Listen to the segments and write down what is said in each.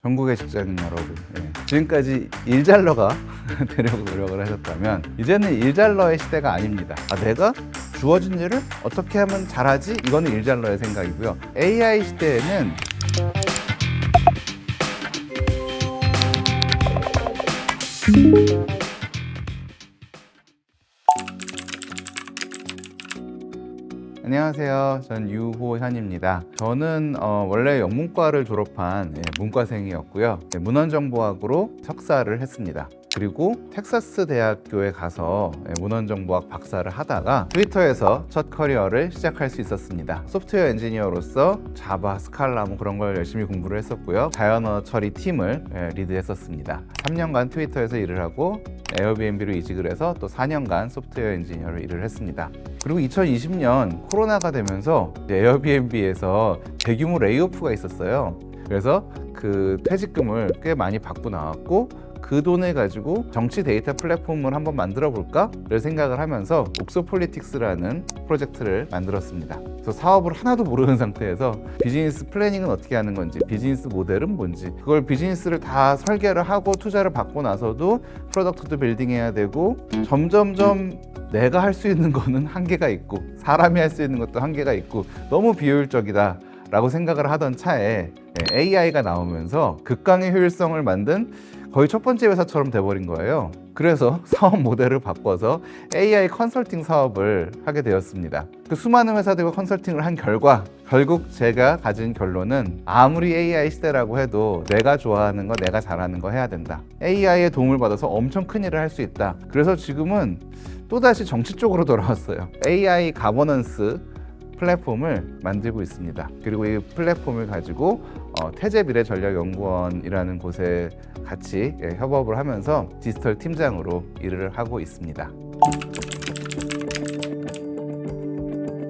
전국의 직장인 여러분, 지금까지 일잘러가 되려고 노력을 하셨다면 이제는 일잘러의 시대가 아닙니다. 내가 주어진 일을 어떻게 하면 잘하지? 이거는 일잘러의 생각이고요. AI 시대에는 안녕하세요. 전 유호현입니다. 저는 원래 영문과를 졸업한 문과생이었고요. 문헌정보학으로 석사를 했습니다. 그리고 텍사스 대학교에 가서 문헌정보학 박사를 하다가 트위터에서 첫 커리어를 시작할 수 있었습니다. 소프트웨어 엔지니어로서 자바, 스칼라 그런 걸 열심히 공부를 했었고요. 자연어 처리 팀을 리드했었습니다. 3년간 트위터에서 일을 하고 에어비앤비로 이직을 해서 또 4년간 소프트웨어 엔지니어로 일을 했습니다. 그리고 2020년 코로나가 되면서 에어비앤비에서 대규모 레이오프가 있었어요. 그래서 그 퇴직금을 꽤 많이 받고 나왔고 그 돈을 가지고 정치 데이터 플랫폼을 한번 만들어 볼까를 생각을 하면서 옥소폴리틱스라는 프로젝트를 만들었습니다. 그래서 사업을 하나도 모르는 상태에서 비즈니스 플래닝은 어떻게 하는 건지, 비즈니스 모델은 뭔지, 그걸 비즈니스를 다 설계를 하고 투자를 받고 나서도 프로덕트도 빌딩해야 되고 점점점 내가 할 수 있는 거는 한계가 있고 사람이 할 수 있는 것도 한계가 있고 너무 비효율적이다 라고 생각을 하던 차에 AI가 나오면서 극강의 효율성을 만든 거의 첫 번째 회사처럼 돼버린 거예요. 그래서 사업 모델을 바꿔서 AI 컨설팅 사업을 하게 되었습니다. 그 수많은 회사들과 컨설팅을 한 결과 결국 제가 가진 결론은 아무리 AI 시대라고 해도 내가 좋아하는 거, 내가 잘하는 거 해야 된다. AI의 도움을 받아서 엄청 큰 일을 할 수 있다. 그래서 지금은 또다시 정치 쪽으로 돌아왔어요. AI 가버넌스 플랫폼을 만들고 있습니다. 그리고 이 플랫폼을 가지고 태제미래전략연구원이라는 곳에 같이 협업을 하면서 디지털 팀장으로 일을 하고 있습니다.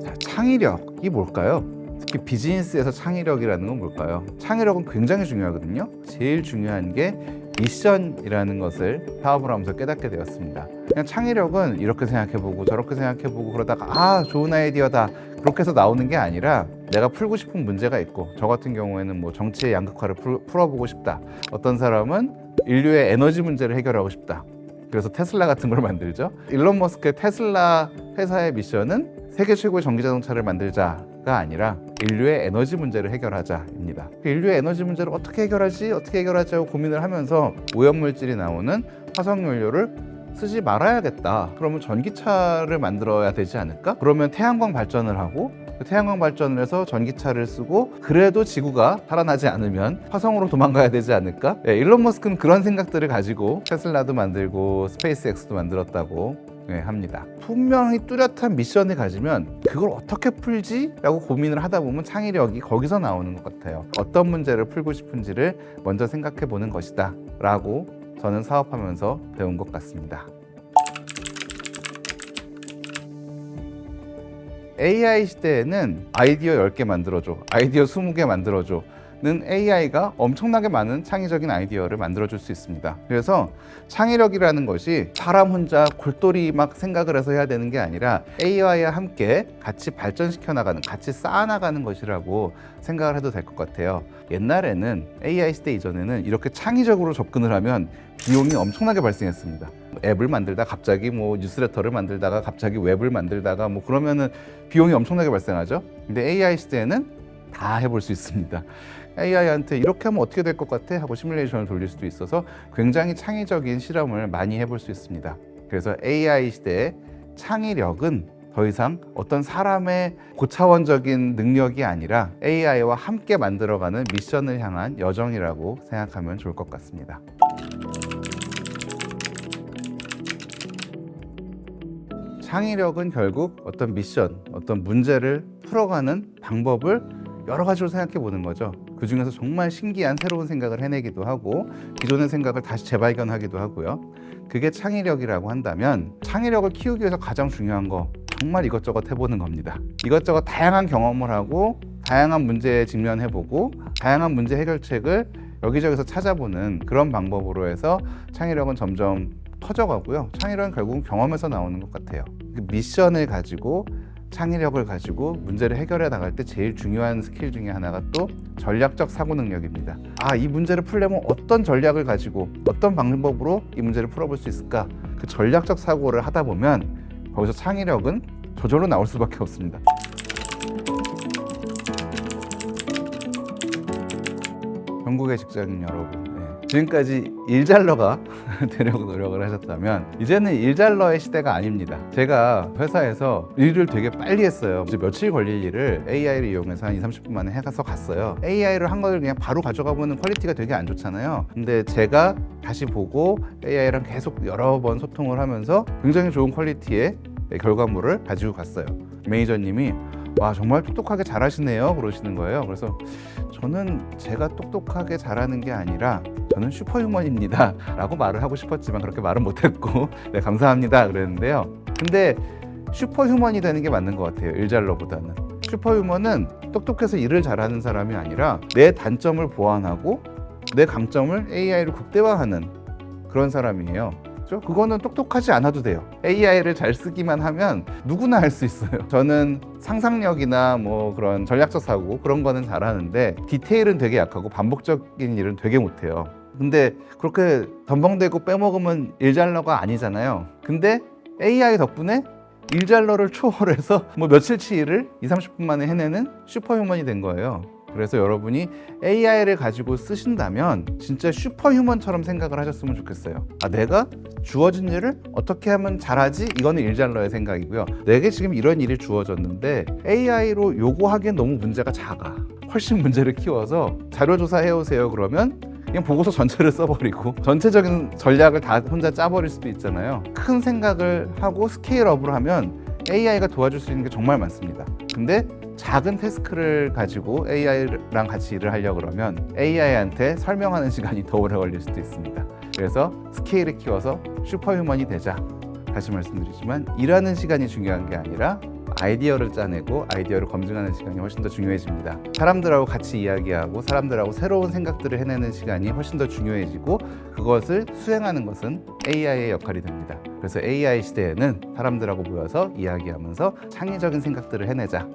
자, 창의력이 뭘까요? 특히 비즈니스에서 창의력이라는 건 뭘까요? 창의력은 굉장히 중요하거든요. 제일 중요한 게 미션이라는 것을 사업을 하면서 깨닫게 되었습니다. 그냥 창의력은 이렇게 생각해보고 저렇게 생각해보고 그러다가 좋은 아이디어다 그렇게 해서 나오는 게 아니라 내가 풀고 싶은 문제가 있고, 저 같은 경우에는 뭐 정치의 양극화를 풀어보고 싶다. 어떤 사람은 인류의 에너지 문제를 해결하고 싶다. 그래서 테슬라 같은 걸 만들죠. 일론 머스크의 테슬라 회사의 미션은 세계 최고의 전기자동차를 만들자가 아니라 인류의 에너지 문제를 해결하자입니다. 인류의 에너지 문제를 어떻게 해결하지 하고 고민을 하면서 오염물질이 나오는 화석연료를 쓰지 말아야겠다. 그러면 전기차를 만들어야 되지 않을까? 그러면 태양광 발전을 하고 태양광 발전을 해서 전기차를 쓰고 그래도 지구가 살아나지 않으면 화성으로 도망가야 되지 않을까? 일론 머스크는 그런 생각들을 가지고 테슬라도 만들고 스페이스X도 만들었다고 합니다. 분명히 뚜렷한 미션을 가지면 그걸 어떻게 풀지? 라고 고민을 하다 보면 창의력이 거기서 나오는 것 같아요. 어떤 문제를 풀고 싶은지를 먼저 생각해 보는 것이다 라고 저는 사업하면서 배운 것 같습니다. AI 시대에는 아이디어 10개 만들어줘, 아이디어 20개 만들어줘 는 AI가 엄청나게 많은 창의적인 아이디어를 만들어줄 수 있습니다. 그래서 창의력이라는 것이 사람 혼자 골똘히 막 생각을 해서 해야 되는 게 아니라 AI와 함께 같이 발전시켜 나가는, 같이 쌓아나가는 것이라고 생각을 해도 될 것 같아요. 옛날에는 AI 시대 이전에는 이렇게 창의적으로 접근을 하면 비용이 엄청나게 발생했습니다. 앱을 만들다 갑자기 뉴스레터를 만들다가 갑자기 웹을 만들다가 그러면은 비용이 엄청나게 발생하죠. 근데 AI 시대에는 다 해볼 수 있습니다. AI한테 이렇게 하면 어떻게 될 것 같아? 하고 시뮬레이션을 돌릴 수도 있어서 굉장히 창의적인 실험을 많이 해볼 수 있습니다. 그래서 AI 시대의 창의력은 더 이상 어떤 사람의 고차원적인 능력이 아니라 AI와 함께 만들어가는 미션을 향한 여정이라고 생각하면 좋을 것 같습니다. 창의력은 결국 어떤 미션, 어떤 문제를 풀어가는 방법을 여러 가지로 생각해 보는 거죠. 그 중에서 정말 신기한 새로운 생각을 해내기도 하고 기존의 생각을 다시 재발견하기도 하고요. 그게 창의력이라고 한다면 창의력을 키우기 위해서 가장 중요한 거 정말 이것저것 해보는 겁니다. 이것저것 다양한 경험을 하고 다양한 문제에 직면해보고 다양한 문제 해결책을 여기저기서 찾아보는 그런 방법으로 해서 창의력은 점점 커져가고요. 창의력은 결국은 경험에서 나오는 것 같아요. 그 미션을 가지고 창의력을 가지고 문제를 해결해 나갈 때 제일 중요한 스킬 중에 하나가 또 전략적 사고 능력입니다. 이 문제를 풀려면 어떤 전략을 가지고 어떤 방법으로 이 문제를 풀어볼 수 있을까? 그 전략적 사고를 하다 보면 거기서 창의력은 저절로 나올 수밖에 없습니다. 전국의 직장인 여러분, 지금까지 일잘러가 되려고 노력을 하셨다면 이제는 일잘러의 시대가 아닙니다. 제가 회사에서 일을 되게 빨리 했어요. 이제 며칠 걸릴 일을 AI를 이용해서 한 20-30분 만에 해가서 갔어요. AI를 한 걸 그냥 바로 가져가 보는 퀄리티가 되게 안 좋잖아요. 근데 제가 다시 보고 AI랑 계속 여러 번 소통을 하면서 굉장히 좋은 퀄리티의 결과물을 가지고 갔어요. 매니저님이 와, 정말 똑똑하게 잘하시네요 그러시는 거예요. 그래서 저는 제가 똑똑하게 잘하는 게 아니라 저는 슈퍼휴먼입니다 라고 말을 하고 싶었지만 그렇게 말은 못했고 네, 감사합니다 그랬는데요. 근데 슈퍼휴먼이 되는 게 맞는 것 같아요. 일잘러보다는. 슈퍼휴먼은 똑똑해서 일을 잘하는 사람이 아니라 내 단점을 보완하고 내 강점을 AI로 극대화하는 그런 사람이에요. 그거는 똑똑하지 않아도 돼요. AI를 잘 쓰기만 하면 누구나 할 수 있어요. 저는 상상력이나 뭐 그런 전략적 사고 그런 거는 잘하는데 디테일은 되게 약하고 반복적인 일은 되게 못해요. 근데 그렇게 덤벙대고 빼먹으면 일잘러가 아니잖아요. 근데 AI 덕분에 일잘러를 초월해서 뭐 며칠치 일을 20-30분 만에 해내는 슈퍼휴먼이 된 거예요. 그래서 여러분이 AI를 가지고 쓰신다면 진짜 슈퍼휴먼처럼 생각을 하셨으면 좋겠어요. 내가 주어진 일을 어떻게 하면 잘하지? 이거는 일잘러의 생각이고요. 내게 지금 이런 일이 주어졌는데 AI로 요구하기엔 너무 문제가 작아. 훨씬 문제를 키워서 자료조사 해오세요 그러면 그냥 보고서 전체를 써버리고 전체적인 전략을 다 혼자 짜버릴 수도 있잖아요. 큰 생각을 하고 스케일업을 하면 AI가 도와줄 수 있는 게 정말 많습니다. 근데 작은 태스크를 가지고 AI랑 같이 일을 하려고 그러면 AI한테 설명하는 시간이 더 오래 걸릴 수도 있습니다. 그래서 스케일을 키워서 슈퍼휴먼이 되자. 다시 말씀드리지만 일하는 시간이 중요한 게 아니라 아이디어를 짜내고 아이디어를 검증하는 시간이 훨씬 더 중요해집니다. 사람들하고 같이 이야기하고 사람들하고 새로운 생각들을 해내는 시간이 훨씬 더 중요해지고 그것을 수행하는 것은 AI의 역할이 됩니다. 그래서 AI 시대에는 사람들하고 모여서 이야기하면서 창의적인 생각들을 해내자.